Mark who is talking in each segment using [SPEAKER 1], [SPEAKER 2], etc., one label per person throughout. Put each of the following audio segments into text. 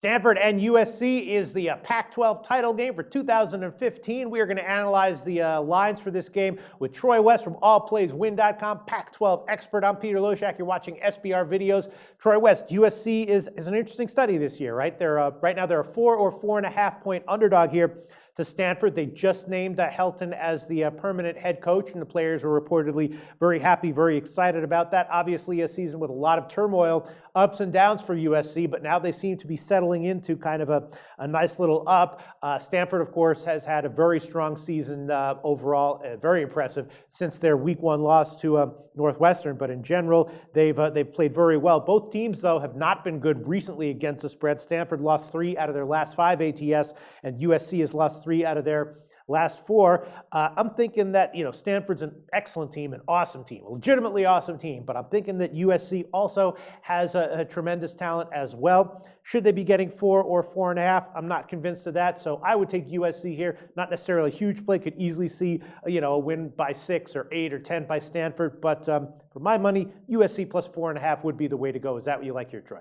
[SPEAKER 1] Stanford and USC is the Pac-12 title game for 2015. We are going to analyze the lines for this game with Troy West from allplayswin.com, Pac-12 expert. I'm Peter Loshak. You're watching SBR videos. Troy West, USC is an interesting study this year, right? Right now they're a 4 or 4.5 point underdog here to Stanford. They just named Helton as the permanent head coach, and the players were reportedly very happy, very excited about that. Obviously, a season with a lot of turmoil, ups and downs for USC, but now they seem to be settling into kind of a nice little up. Stanford, of course, has had a very strong season overall, very impressive since their Week 1 loss to Northwestern. But in general, they've played very well. Both teams, though, have not been good recently against the spread. Stanford lost 3 out of their last 5 ATS, and USC has lost 3 out of their last 4. I'm thinking that, Stanford's an excellent team, an awesome team, a legitimately awesome team, but I'm thinking that USC also has a tremendous talent as well. Should they be getting 4 or 4.5? I'm not convinced of that, so I would take USC here. Not necessarily a huge play, could easily see, a win by 6 or 8 or 10 by Stanford, but for my money, USC plus 4.5 would be the way to go. Is that what you like here, Troy?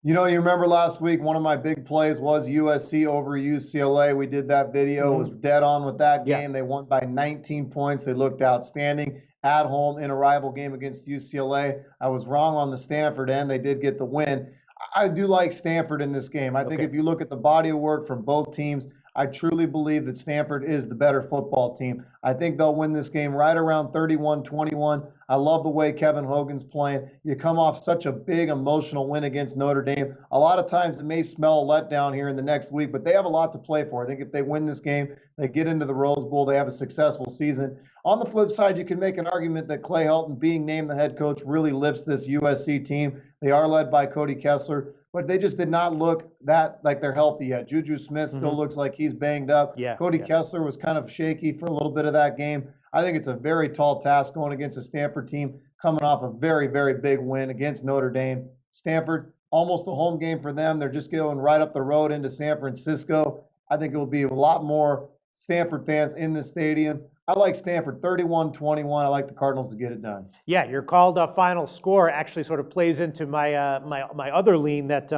[SPEAKER 2] You remember last week, one of my big plays was USC over UCLA. We did that video. It was dead on with that game. They won by 19 points. They looked outstanding at home in a rival game against UCLA. I was wrong on the Stanford end. They did get the win. I do like Stanford in this game. I think if you look at the body of work from both teams, I truly believe that Stanford is the better football team. I think they'll win this game right around 31-21. I love the way Kevin Hogan's playing. You come off such a big emotional win against Notre Dame. A lot of times it may smell a letdown here in the next week, but they have a lot to play for. I think if they win this game, they get into the Rose Bowl, they have a successful season. On the flip side, you can make an argument that Clay Helton being named the head coach really lifts this USC team. They are led by Cody Kessler, but they just did not look that like they're healthy yet. Juju Smith still looks like he's banged up. Cody Kessler was kind of shaky for a little bit of that game. I think it's a very tall task going against a Stanford team coming off a very, very big win against Notre Dame. Stanford, almost a home game for them. They're just going right up the road into San Francisco. I think it will be a lot more Stanford fans in the stadium. I like Stanford 31-21. I like the Cardinals to get it done.
[SPEAKER 1] Yeah, your called final score actually sort of plays into my my other lean that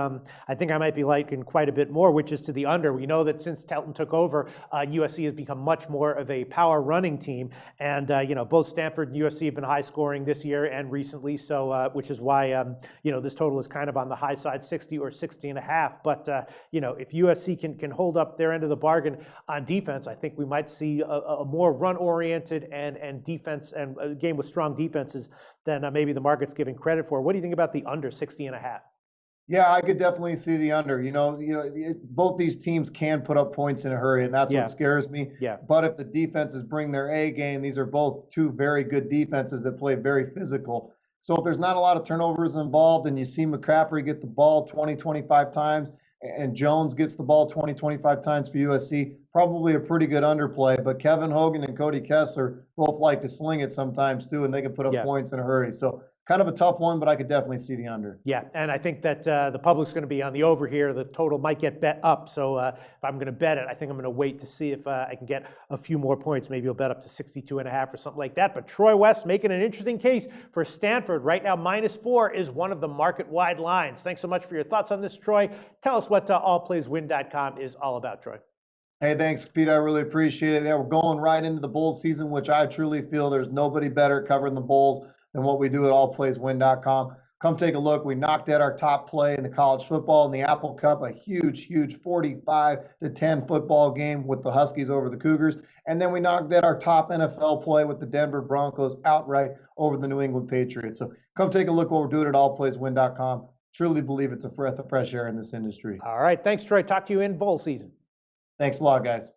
[SPEAKER 1] I think I might be liking quite a bit more, which is to the under. We know that since Helton took over, USC has become much more of a power running team, and both Stanford and USC have been high scoring this year and recently. So which is why this total is kind of on the high side, 60 or 60.5. But if USC can hold up their end of the bargain on defense, I think we might see a more run-oriented and defense and a game with strong defenses than maybe the market's giving credit for. What do you think about the under 60.5?
[SPEAKER 2] Yeah, I could definitely see the under. Both these teams can put up points in a hurry, and that's what scares me. But if the defenses bring their A game, these are both 2 very good defenses that play very physical. So if there's not a lot of turnovers involved and you see McCaffrey get the ball 20, 25 times, and Jones gets the ball 20, 25 times for USC, probably a pretty good underplay. But Kevin Hogan and Cody Kessler both like to sling it sometimes too, and they can put up points in a hurry. So kind of a tough one, but I could definitely see the under.
[SPEAKER 1] Yeah, and I think that the public's going to be on the over here. The total might get bet up. So if I'm going to bet it, I think I'm going to wait to see if I can get a few more points. Maybe you'll bet up to 62.5 or something like that. But Troy West making an interesting case for Stanford. Right now, -4 is one of the market-wide lines. Thanks so much for your thoughts on this, Troy. Tell us what allplayswin.com is all about, Troy.
[SPEAKER 2] Hey, thanks, Pete. I really appreciate it. Yeah, we're going right into the bowl season, which I truly feel there's nobody better covering the bowls than what we do at allplayswin.com. Come take a look. We knocked out our top play in the college football in the Apple Cup, a huge 45-10 football game with the Huskies over the Cougars. And then we knocked out our top NFL play with the Denver Broncos outright over the New England Patriots. So come take a look what we're doing at allplayswin.com. Truly believe it's a breath of fresh air in this industry.
[SPEAKER 1] All right. Thanks, Troy. Talk to you in bowl season.
[SPEAKER 2] Thanks a lot, guys.